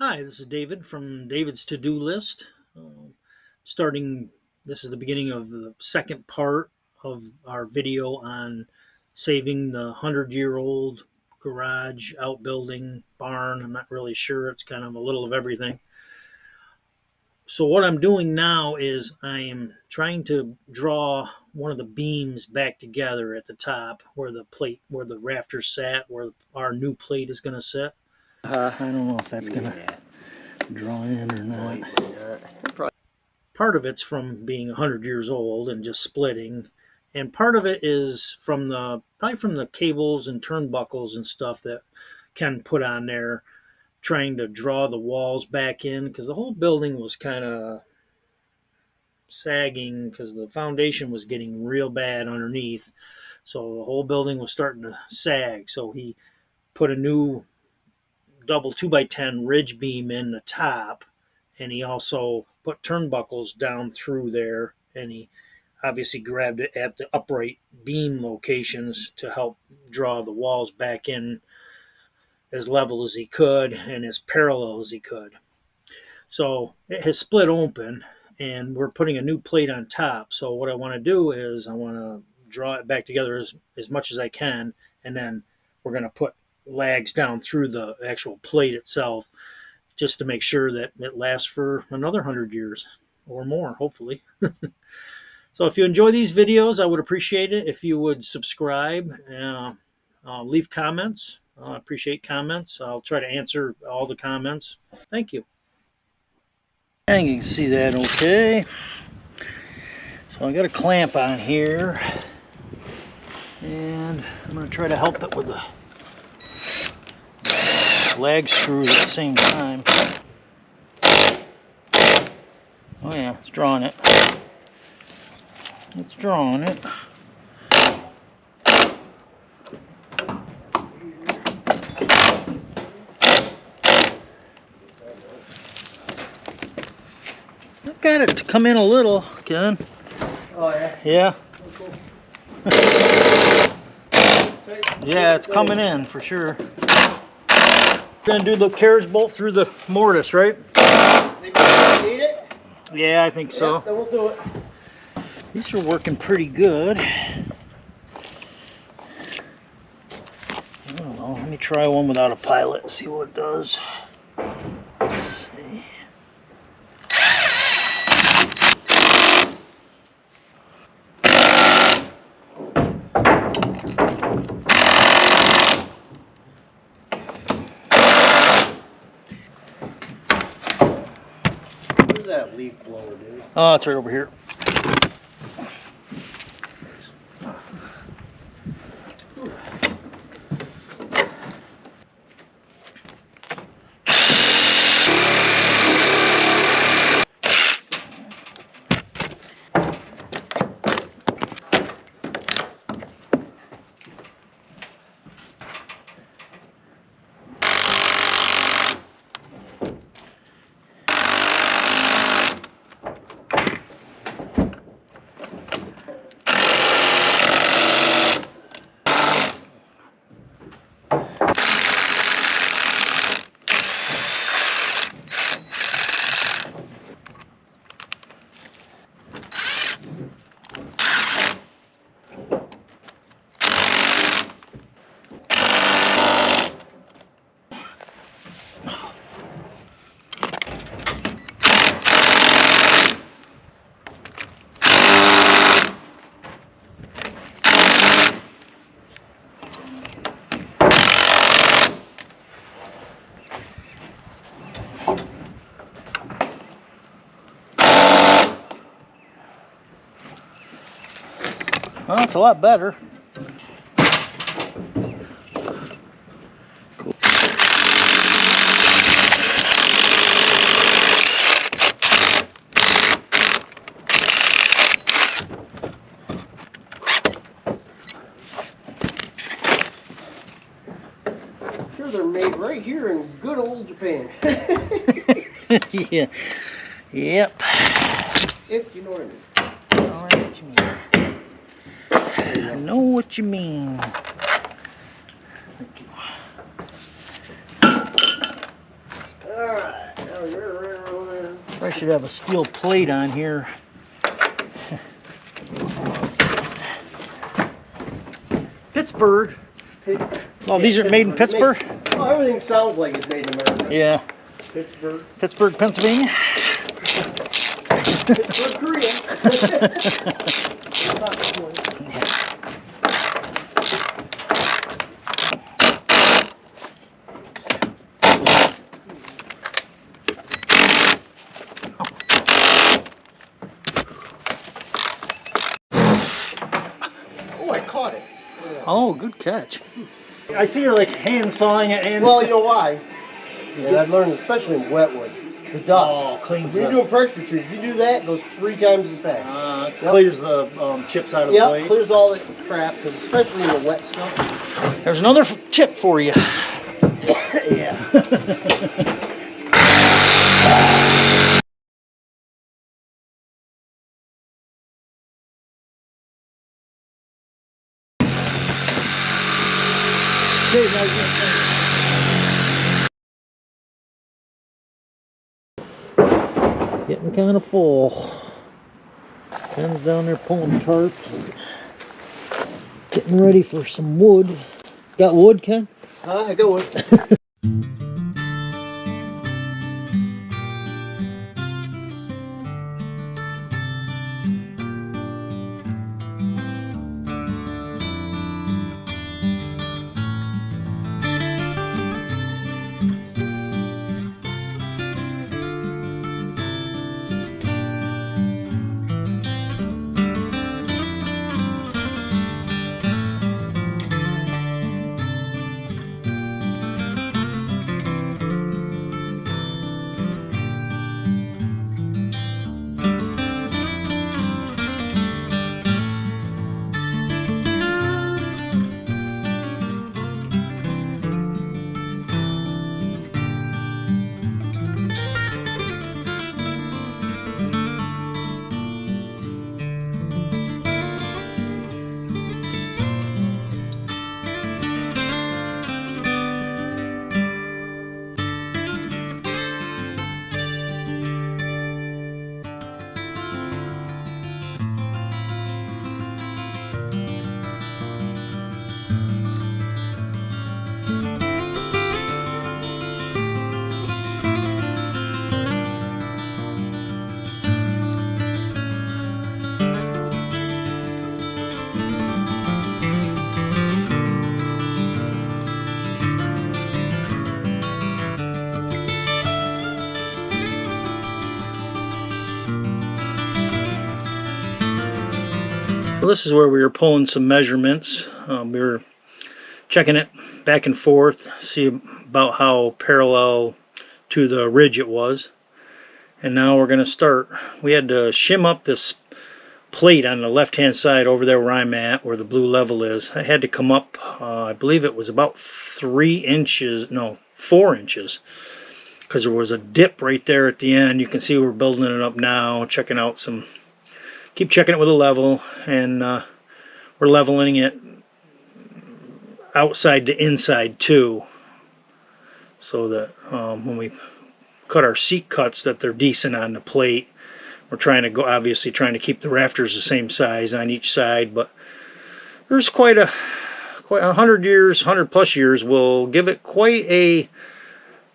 Hi, this is David from David's To-Do List. Starting, this is the beginning of the second part of our video on saving the 100-year-old garage, outbuilding, barn. I'm not really sure. It's kind of a little of everything. So what I'm doing now is I am trying to draw one of the beams back together at the top where the plate, where the rafters sat, where our new plate is going to sit. I don't know if that's going to draw in or not. Part of it's from being 100 years old and just splitting, and part of it is from probably from the cables and turnbuckles and stuff that Ken put on there, trying to draw the walls back in, because the whole building was kind of sagging because the foundation was getting real bad underneath, so the whole building was starting to sag. So he put a new double 2x10 ridge beam in the top, and he also put turnbuckles down through there, and he obviously grabbed it at the upright beam locations to help draw the walls back in as level as he could and as parallel as he could. So it has split open, and we're putting a new plate on top. So what I want to do is I want to draw it back together as much as I can, and then we're going to put lags down through the actual plate itself, just to make sure that it lasts for another 100 years or more, hopefully. So if you enjoy these videos, I would appreciate it if you would subscribe, leave comments. I appreciate comments. I'll try to answer all the comments. Thank you. And you can see that okay. So I got a clamp on here, and I'm going to try to help it with the lag screws at the same time. Oh yeah, it's drawing it. It's drawing it. I've got it to come in a little, Ken. Oh yeah? Yeah. Oh, cool. Yeah, it's coming in for sure. We're gonna do the carriage bolt through the mortise, right? Need it? Yeah, I think so. Yep, then we'll do it. These are working pretty good. I don't know. Let me try one without a pilot, see what it does. Let's see. Where's that leaf blower, dude? Oh, it's right over here. Well, it's a lot better. Cool. Sure, they're made right here in good old Japan. Yeah. Yep. If you know what I mean. I know what you mean. I know what you mean. Thank you. Alright. I should have a steel plate on here. Pittsburgh. Oh, these are made in Pittsburgh? Oh, everything sounds like it's made in America. Yeah. Pittsburgh. Pittsburgh, Pennsylvania. Pittsburgh, Korea. Oh, I caught it. Oh, good catch. I see you like hand sawing it and. Well, you know why? Yeah, I've learned, especially in wetwood, the dust. Oh, cleans when you're doing pressure treat, if you do that, it goes 3 times as fast. Clears the chips out of the blade. Yeah, clears all the crap, because especially in the wet stuff. There's another tip for you. Yeah. Getting kind of full. Ken's down there pulling tarps. Getting ready for some wood. Got wood, Ken? I got wood. So this is where we were pulling some measurements. We were checking it back and forth, see about how parallel to the ridge it was. And now we're going to start. We had to shim up this plate on the left hand side over there where I'm at, where the blue level is. I had to come up, I believe it was about 3 inches, no, 4 inches. Because there was a dip right there at the end. You can see we're building it up now, checking out some, keep checking it with a level, and we're leveling it outside to inside too, so that when we cut our seat cuts, that they're decent on the plate. We're trying to go, obviously trying to keep the rafters the same size on each side, but there's quite 100 years, 100 plus years will give it quite a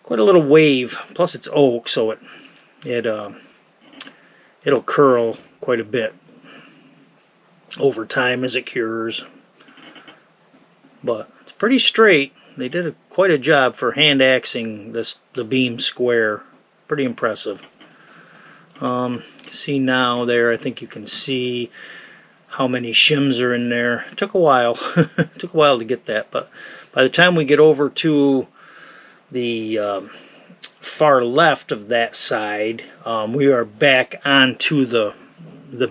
little wave. Plus it's oak, so it'll curl quite a bit over time as it cures. But it's pretty straight. They did quite a job for hand axing the beam square. Pretty impressive. See now there, I think you can see how many shims are in there. It took a while. It took a while to get that, but by the time we get over to the far left of that side, we are back onto the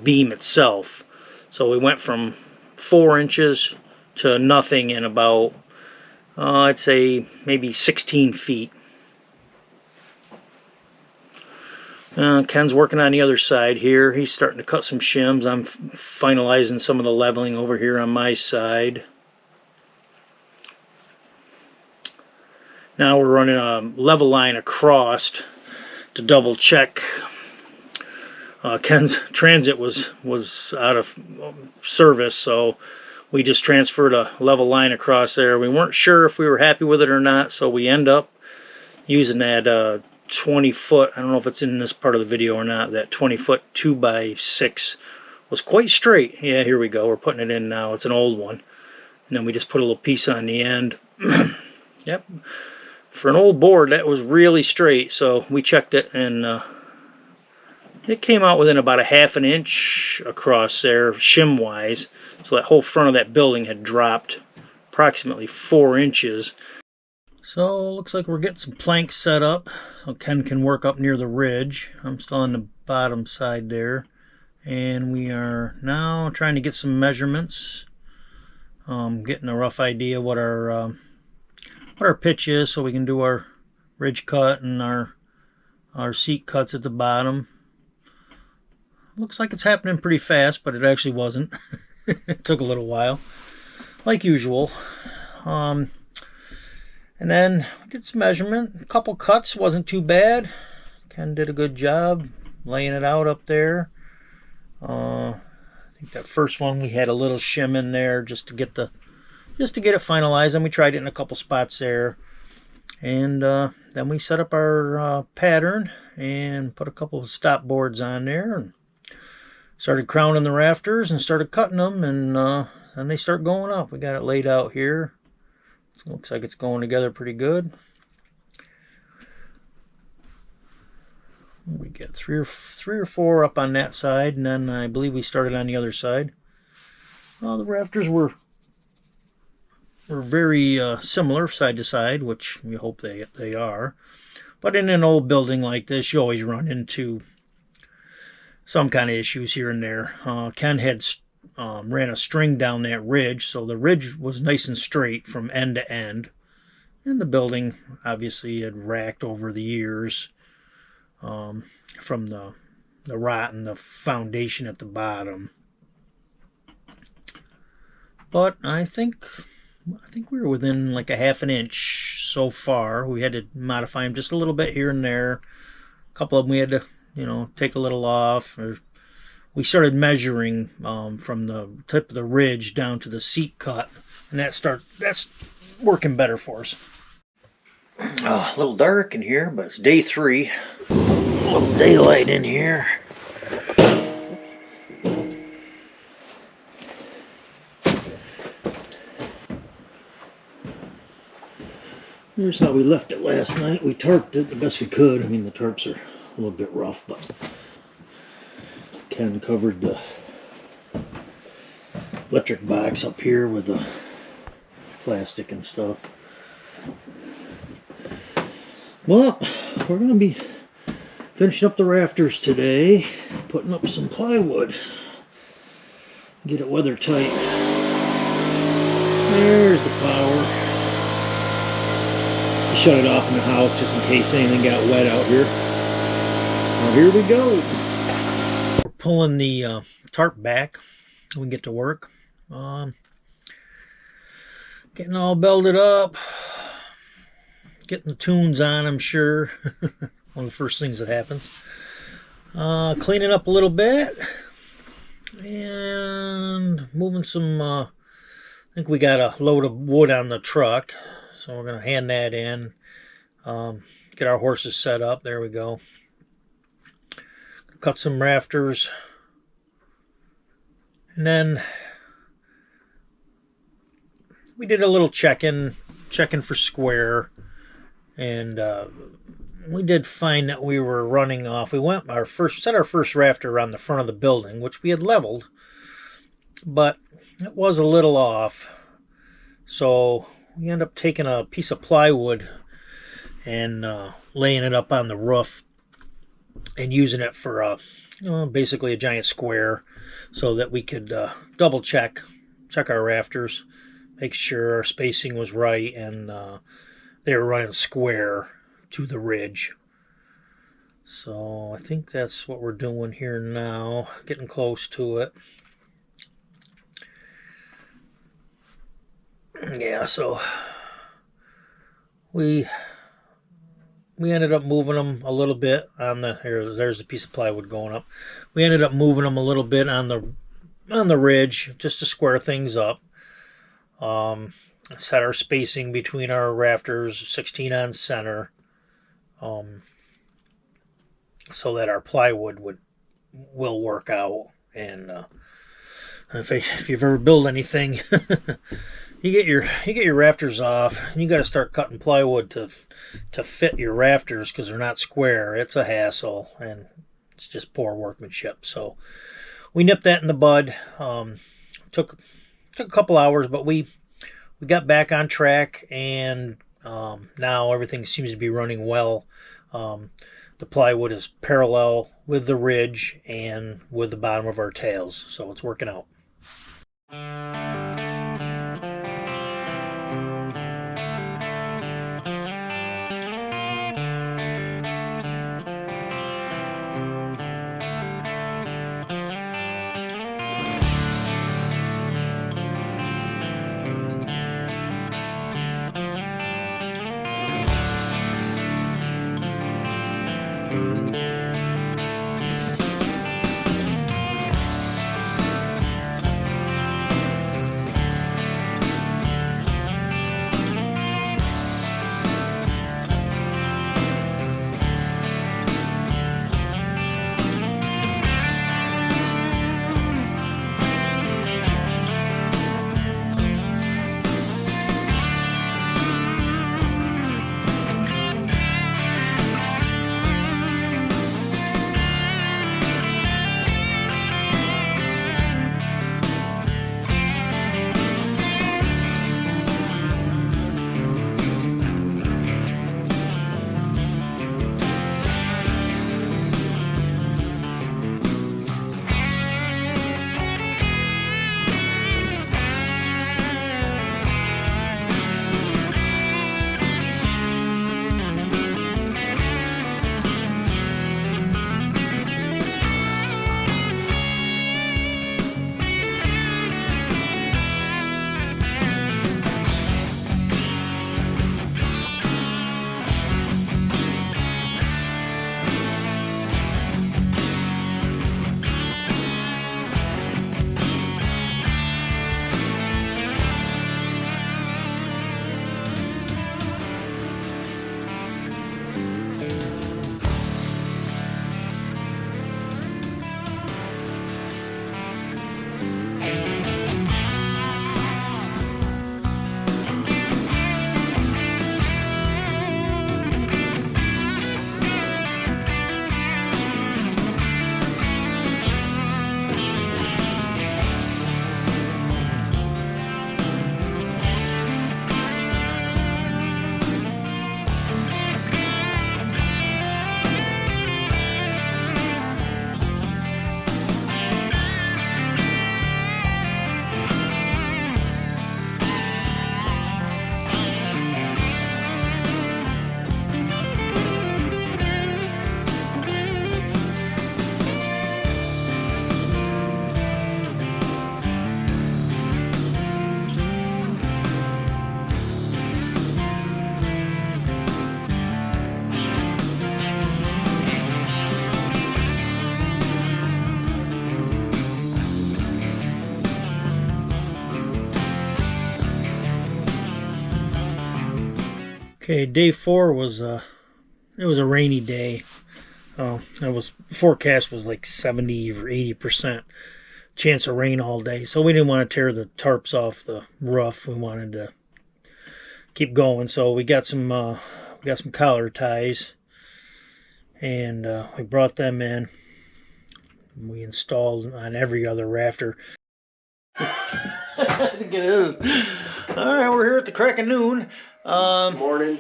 beam itself. So we went from 4 inches to nothing in about, I'd say maybe 16 feet. Ken's working on the other side here. He's starting to cut some shims. I'm finalizing some of the leveling over here on my side. Now we're running a level line across. to double check. Ken's transit was out of service, so we just transferred a level line across there. We weren't sure if we were happy with it or not, so we end up using that 20 foot, I don't know if it's in this part of the video or not, that 20 foot 2x6 was quite straight. Yeah, here we go, we're putting it in now. It's an old one. And then we just put a little piece on the end. Yep, for an old board that was really straight, so we checked it, and it came out within about a ½ an inch across there, shim wise. So that whole front of that building had dropped approximately 4 inches. So looks like we're getting some planks set up so Ken can work up near the ridge. I'm still on the bottom side there, and we are now trying to get some measurements, getting a rough idea what our pitch is, so we can do our ridge cut and our seat cuts at the bottom. Looks like it's happening pretty fast, but it actually wasn't. It took a little while, like usual. And then get some measurement. A couple cuts, wasn't too bad. Ken did a good job laying it out up there. I think that first one we had a little shim in there just to get it finalized, and we tried it in a couple spots there. And then we set up our pattern and put a couple of stop boards on there and started crowning the rafters and started cutting them, and then they start going up. We got it laid out here. It looks like it's going together pretty good. We get three or four up on that side, and then I believe we started on the other side. Well, the rafters were very similar side to side, which we hope they are. But in an old building like this, you always run into some kind of issues here and there. Ken had ran a string down that ridge, so the ridge was nice and straight from end to end. And the building obviously had racked over the years from the rot in the foundation at the bottom. But I think we were within like a ½ an inch so far. We had to modify them just a little bit here and there. A couple of them we had to, take a little off. We started measuring from the tip of the ridge down to the seat cut, and that's working better for us. A little dark in here, but it's day 3. A little daylight in here. Here's how we left it last night. We tarped it the best we could. I mean, the tarps are a little bit rough, but Ken covered the electric box up here with the plastic and stuff. Well, we're going to be finishing up the rafters today, putting up some plywood. Get it weather tight. There's the power. Shut it off in the house just in case anything got wet out here. Now here we go. We're pulling the tarp back. We can get to work. Getting all belted up. Getting the tunes on, I'm sure. One of the first things that happens. Cleaning up a little bit. And moving some, I think we got a load of wood on the truck. So we're going to hand that in, get our horses set up. There we go. Cut some rafters. And then we did a little checking for square. And we did find that we were running off. We set our first rafter around the front of the building, which we had leveled. But it was a little off. So we end up taking a piece of plywood and laying it up on the roof and using it for basically a giant square, so that we could double check our rafters, make sure our spacing was right, and they were running square to the ridge. So I think that's what we're doing here now, getting close to it. Yeah, so we we ended up moving them a little bit on the here. There's a piece of plywood going up. We ended up moving them a little bit on the ridge just to square things up. Set our spacing between our rafters 16 on center, um, so that our plywood will work out. And if you've ever built anything, you get your rafters off, and you got to start cutting plywood to fit your rafters because they're not square. It's a hassle, and it's just poor workmanship. So we nipped that in the bud. Took a couple hours, but we got back on track, and now everything seems to be running well. The plywood is parallel with the ridge and with the bottom of our tails, so it's working out. Okay, day 4 was it was a rainy day. It was forecast was like 70 or 80% chance of rain all day, so we didn't want to tear the tarps off the roof. We wanted to keep going, so we got some collar ties, and we brought them in. We installed on every other rafter. I think it is. All right, we're here at the crack of noon. Morning.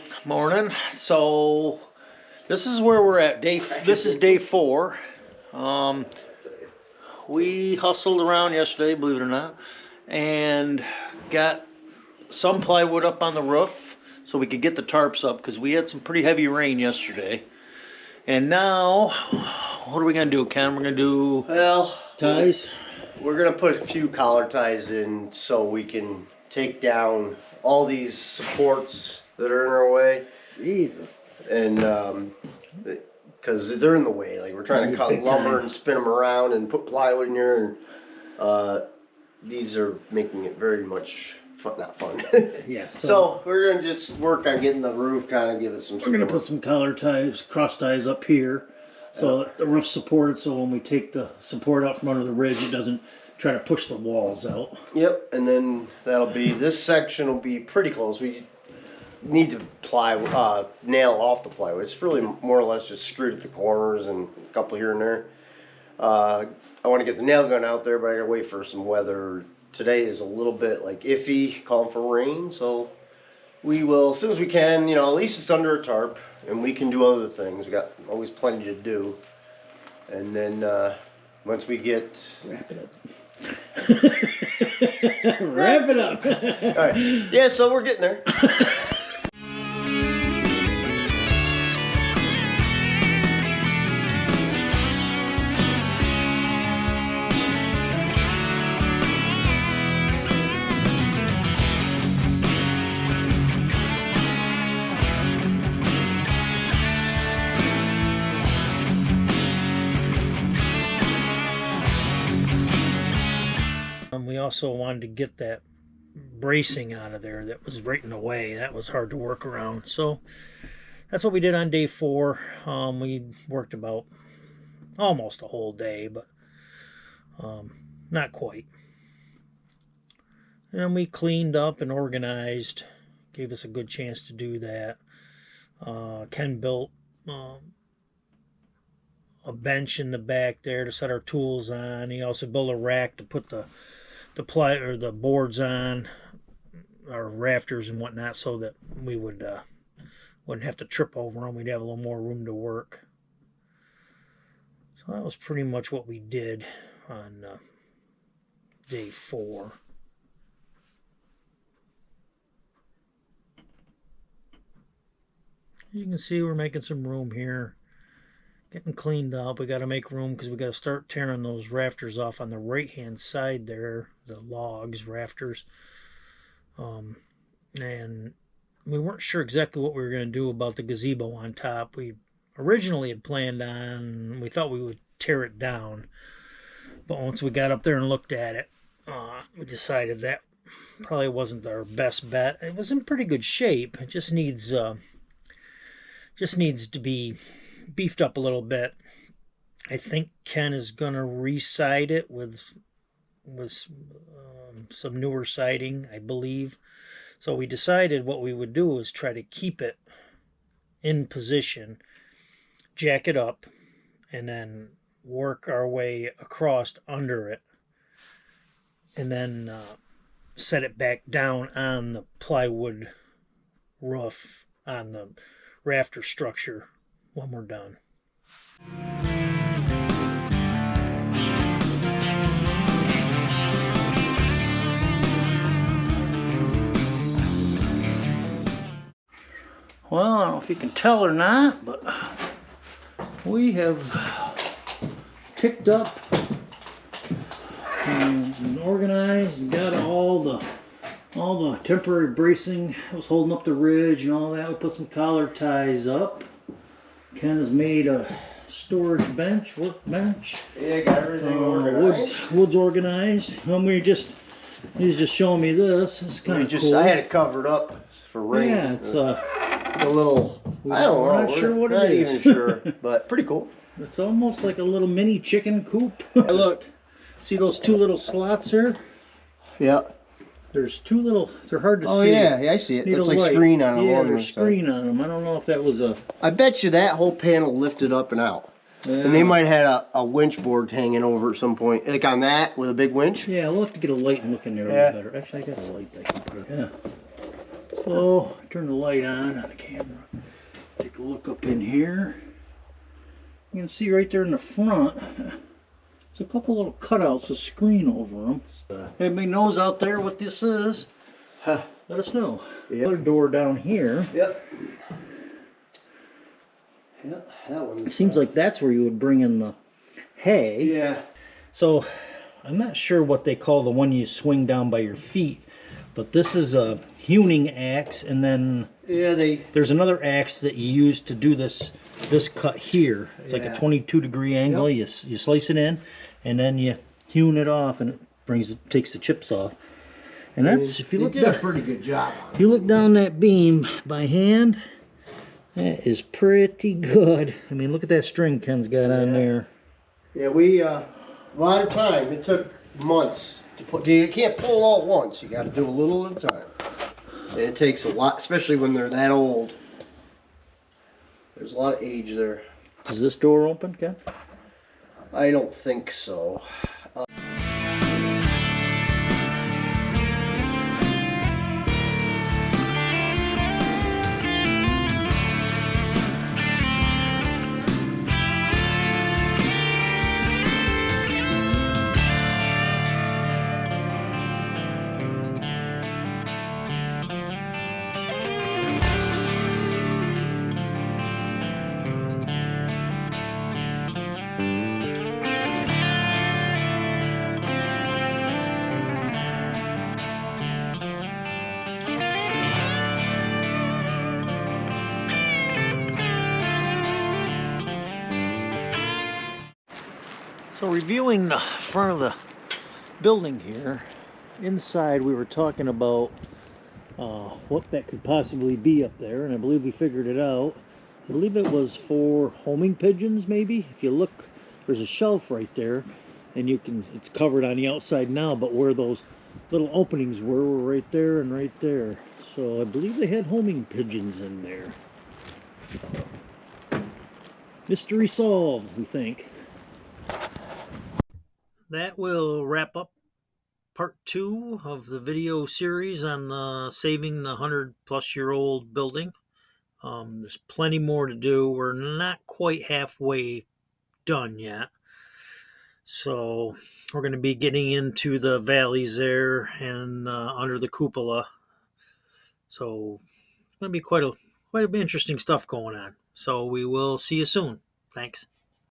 So this is where we're at. This is day 4. We hustled around yesterday, believe it or not, and got some plywood up on the roof so we could get the tarps up because we had some pretty heavy rain yesterday. And now, what are we gonna do, Ken? We're gonna do ties. We're gonna put a few collar ties in so we can take down all these supports that are in our way. Jesus. and because they're in the way. Like we're trying to cut Big lumber time. and spin them around and put plywood in here, and these are making it very much fun. Not fun. Yeah. So we're gonna just work on getting the roof kind of give it some. We're gonna put some collar ties, cross ties up here, so the roof's supported. So when we take the support out from under the ridge, it doesn't try to push the walls out. Yep, and then that'll be, this section will be pretty close. We need to nail off the plywood. It's really more or less just screwed at the corners and a couple here and there. I want to get the nail gun out there, but I gotta wait for some weather. Today is a little bit like iffy, calling for rain, so we will, as soon as we can, you know, at least it's under a tarp, and we can do other things. We got always plenty to do. And then once we get... Wrap it up. Wrap it up. All right. Yeah, so we're getting there. We also wanted to get that bracing out of there that was right in the way. That was hard to work around. So that's what we did on day 4. We worked about almost a whole day, but not quite. And we cleaned up and organized. Gave us a good chance to do that. Ken built a bench in the back there to set our tools on. He also built a rack to put the boards on, our rafters and whatnot, so that we wouldn't have to trip over them. We'd have a little more room to work. So that was pretty much what we did on day 4. As you can see, we're making some room here. Getting cleaned up. We got to make room because we got to start tearing those rafters off on the right hand side there, the logs, rafters. And we weren't sure exactly what we were going to do about the gazebo on top. We originally had planned on, we thought we would tear it down, but once we got up there and looked at it, we decided that probably wasn't our best bet. It was in pretty good shape. It just needs to be beefed up a little bit. I think Ken is gonna re-side it with some newer siding, I believe. So we decided what we would do is try to keep it in position, jack it up, and then work our way across under it, and then set it back down on the plywood roof on the rafter structure when we're done. Well, I don't know if you can tell or not, but we have picked up and organized and got all the temporary bracing that was holding up the ridge and all that. We put some collar ties up. Ken has made a storage bench, workbench. Yeah, got everything organized. Wood's organized. He's just showing me this. It's kind of cool. I had it covered up for rain. Yeah, it's a little. I don't know. We're not sure what it is. Not even sure, but pretty cool. It's almost like a little mini chicken coop. Look, see those 2 little slots here? Yeah. There's 2 little. They're hard to see. Oh yeah, I see it. It's like screen on them. Yeah, there's screen on them. I don't know if that was a. I bet you that whole panel lifted up and out. Yeah. And they might have had a winch board hanging over at some point, like on that with a big winch. Yeah, we'll have to get a light and look in there a little better. Actually, I got a light that I can put. Yeah. So turn the light on the camera. Take a look up in here. You can see right there in the front. There's a couple little cutouts of screen over them. Anybody knows out there what this is? Let us know. Yep. Another door down here. Yep. Yeah, that one. It seems like that's where you would bring in the hay. Yeah. So I'm not sure what they call the one you swing down by your feet, But this is a hewing axe, and then Yeah, there's another axe that you use to do this cut here. It's like a 22-degree angle. Yep. You slice it in, and then you hewn it off, and it takes the chips off. And that's, if you look did a pretty good job on if you look down that beam by hand, that is pretty good. I mean, look at that string Ken's got on there. Yeah, we a lot of time. It took months to put. You can't pull it all at once. You got to do a little at a time. And it takes a lot, especially when they're that old. There's a lot of age there. Is this door open, Ken? I don't think so. So reviewing the front of the building here, inside we were talking about what that could possibly be up there, and I believe we figured it out. I believe it was for homing pigeons, maybe. If you look, there's a shelf right there, and it's covered on the outside now, but where those little openings were right there and right there. So I believe they had homing pigeons in there. Mystery solved, we think. That will wrap up part 2 of the video series on saving the 100-plus-year-old building. There's plenty more to do. We're not quite halfway done yet. So we're going to be getting into the valleys there and under the cupola. So it's going to be quite a bit interesting stuff going on. So we will see you soon. Thanks.